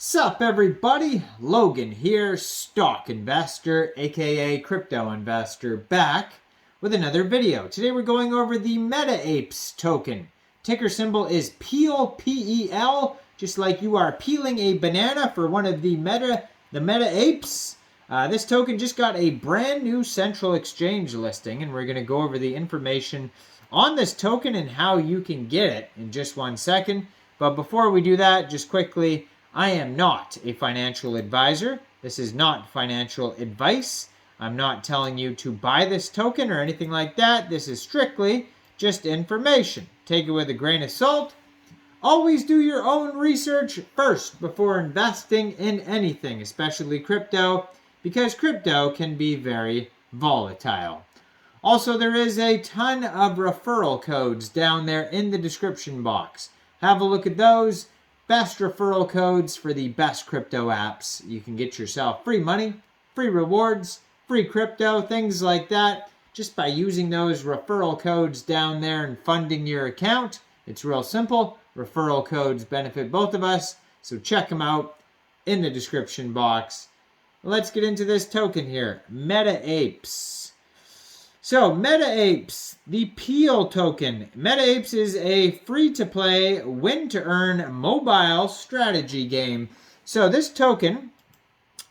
Sup everybody, Logan here, stock investor, aka crypto investor, back with another video. Today we're going over the Metaapes token. Ticker symbol is PEAL, P-E-L, just like you are peeling a banana for one of the Metaapes. This token just got a brand new central exchange listing, and we're going to go over the information on this token and how you can get it in just 1 second. But before we do that, just quickly, I am not a financial advisor. This is not financial advice. I'm not telling you to buy this token or anything like that. This is strictly just information. Take it with a grain of salt. Always do your own research first before investing in anything, especially crypto, because crypto can be very volatile. Also, there is a ton of referral codes down there in the description box. Have a look at those. Best referral codes for the best crypto apps. You can get yourself free money, free rewards, free crypto, things like that, just by using those referral codes down there and funding your account. It's real simple. Referral codes benefit both of us, so check them out in the description box. Let's get into this token here, Metaapes. So, Metaapes, the PEAL token. Metaapes is a free-to-play, win-to-earn mobile strategy game. So, this token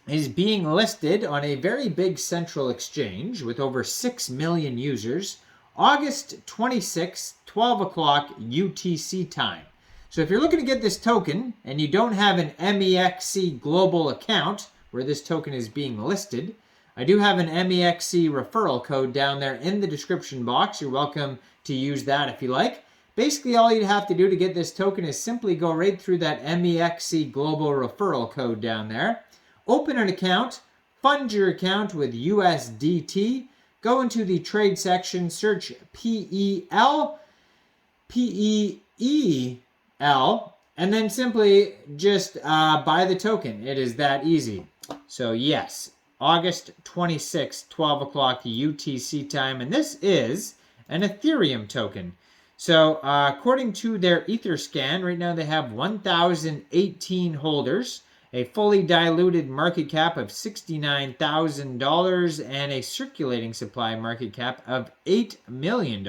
is being listed on a very big central exchange with over 6 million users, August 26th, 12 o'clock UTC time. So, if you're looking to get this token and you don't have an Mexc global account where this token is being listed, I do have an Mexc referral code down there in the description box. You're welcome to use that if you like. Basically, all you'd have to do to get this token is simply go right through that Mexc global referral code down there. Open an account, fund your account with USDT, go into the trade section, search PEL, PEEL, and then simply just buy the token. It is that easy. So yes, August 26th, 12 o'clock UTC time, and this is an Ethereum token. So according to their Etherscan, right now they have 1,018 holders, a fully diluted market cap of $69,000, and a circulating supply market cap of $8 million.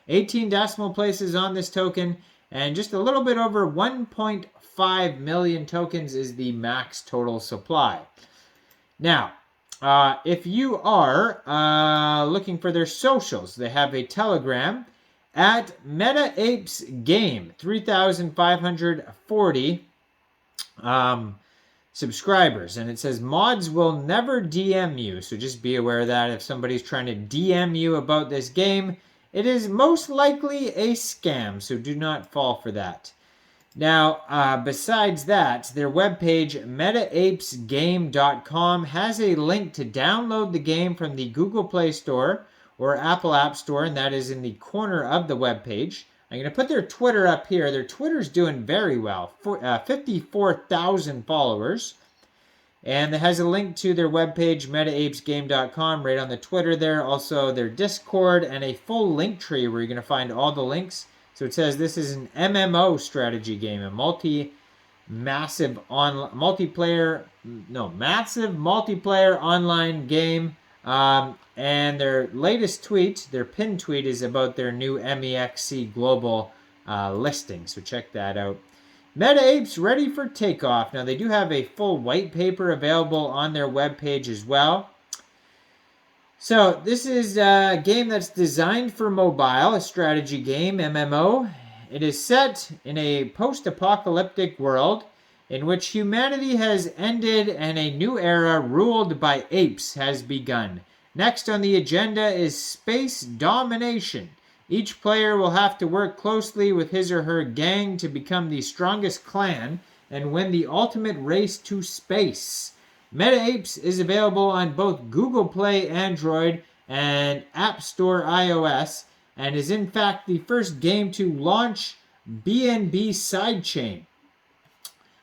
18 decimal places on this token, and just a little bit over 1.5 million tokens is the max total supply. Now, if you are looking for their socials, they have a Telegram at Metaapes Game, 3,540 subscribers. And it says, mods will never DM you. So just be aware of that. If somebody's trying to DM you about this game, it is most likely a scam. So do not fall for that. Now, besides that, their webpage, metaapesgame.com, has a link to download the game from the Google Play Store or Apple App Store, and that is in the corner of the webpage. I'm going to put their Twitter up here. Their Twitter's doing very well, 54,000 followers. And it has a link to their webpage, metaapesgame.com, right on the Twitter there. Also, their Discord and a full link tree where you're going to find all the links. So it says this is an MMO strategy game, a massive multiplayer online game. And their latest tweet, their pinned tweet, is about their new Mexc global listing. So check that out. Metaapes ready for takeoff. Now they do have a full white paper available on their webpage as well. So this is a game that's designed for mobile, a strategy game, MMO. It is set in a post-apocalyptic world in which humanity has ended and a new era ruled by apes has begun. Next on the agenda is space domination. Each player will have to work closely with his or her gang to become the strongest clan and win the ultimate race to space. Metaapes is available on both Google Play Android and App Store iOS, and is in fact the first game to launch BNB sidechain.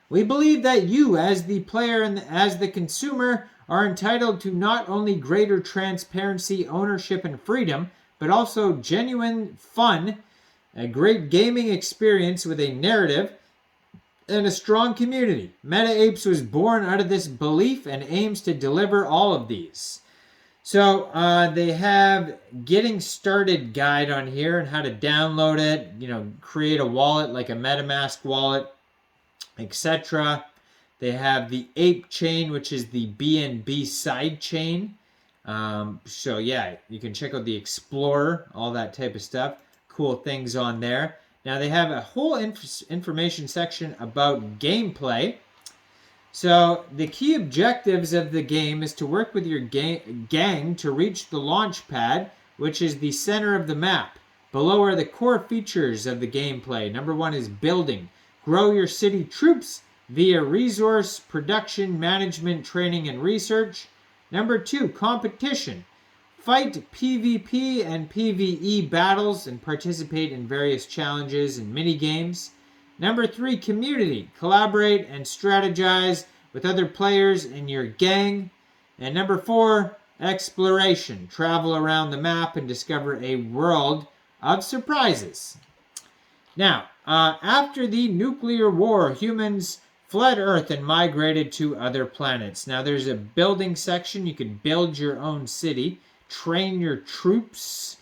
We believe that you, as the player and as the consumer, are entitled to not only greater transparency, ownership, and freedom, but also genuine fun, a great gaming experience with a narrative and a strong community. Metaapes was born out of this belief and aims to deliver all of these. So they have getting started guide on here and how to download it, create a wallet like a MetaMask wallet, etc. They have the Ape chain, which is the BNB side chain. So yeah, you can check out the Explorer, all that type of stuff. Cool things on there. Now they have a whole information section about gameplay. So the key objectives of the game is to work with your gang to reach the launch pad, which is the center of the map. Below are the core features of the gameplay. Number 1 is building. Grow your city troops via resource, production, management, training, and research. Number 2, competition. Fight PvP and PvE battles and participate in various challenges and mini-games. Number 3, community. Collaborate and strategize with other players in your gang. And number 4, exploration. Travel around the map and discover a world of surprises. Now, after the nuclear war, humans fled Earth and migrated to other planets. Now, there's a building section. You can build your own city, train your troops,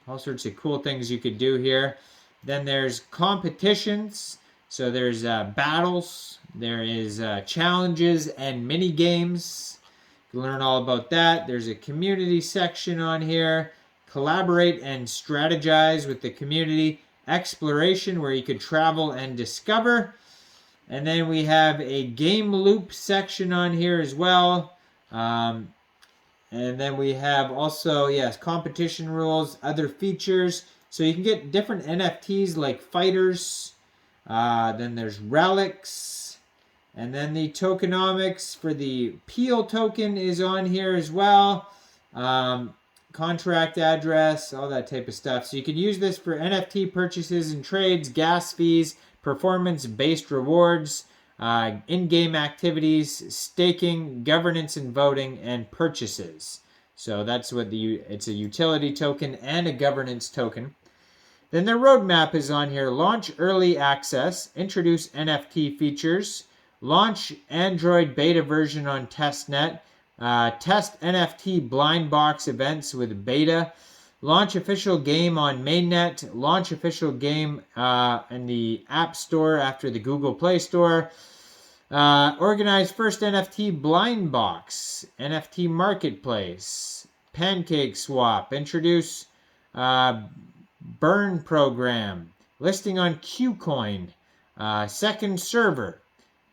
all sorts of cool things you could do here. Then there's competitions. So there's battles, there is challenges and mini games. You can learn all about that. There's a community section on here. Collaborate and strategize with the community. Exploration, where you could travel and discover. And then we have a game loop section on here as well. And then we have also, yes, competition rules, other features. So you can get different NFTs like fighters. Then there's relics, and then the tokenomics for the Peel token is on here as well. Contract address, all that type of stuff. So you can use this for NFT purchases and trades, gas fees, performance-based rewards, in-game activities, staking, governance and voting, and purchases. So that's what it's a utility token and a governance token. Then the roadmap is on here. Launch early access, introduce NFT features, launch Android beta version on testnet, test NFT blind box events with beta, launch official game on mainnet, launch official game in the App Store after the Google Play Store, organize first NFT blind box, NFT marketplace, pancake swap, introduce burn program, listing on KuCoin, second server,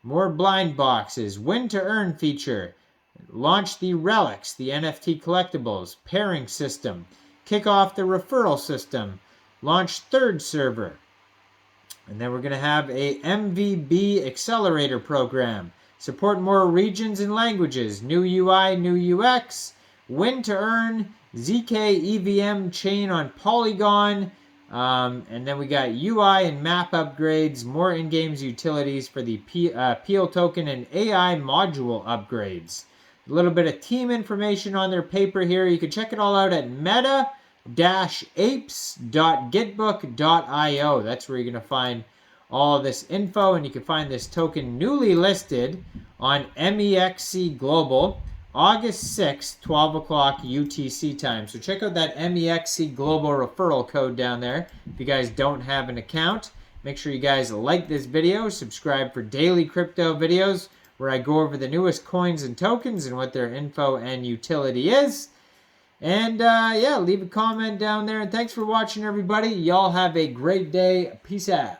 more blind boxes, win to earn feature, launch the relics, the NFT collectibles, pairing system, kick off the referral system, launch third server. And then we're going to have a MVB accelerator program, support more regions and languages, new UI, new UX, win to earn, ZK EVM chain on Polygon, and then we got UI and map upgrades, more in-game utilities for the Peel token and AI module upgrades. A little bit of team information on their paper here. You can check it all out at meta-apes.gitbook.io. That's where you're going to find all this info, and you can find this token newly listed on Mexc Global, August 6th, 12 o'clock UTC time. So check out that Mexc Global referral code down there. If you guys don't have an account, make sure you guys like this video, subscribe for daily crypto videos where I go over the newest coins and tokens and what their info and utility is. And yeah, leave a comment down there. And thanks for watching, everybody. Y'all have a great day. Peace out.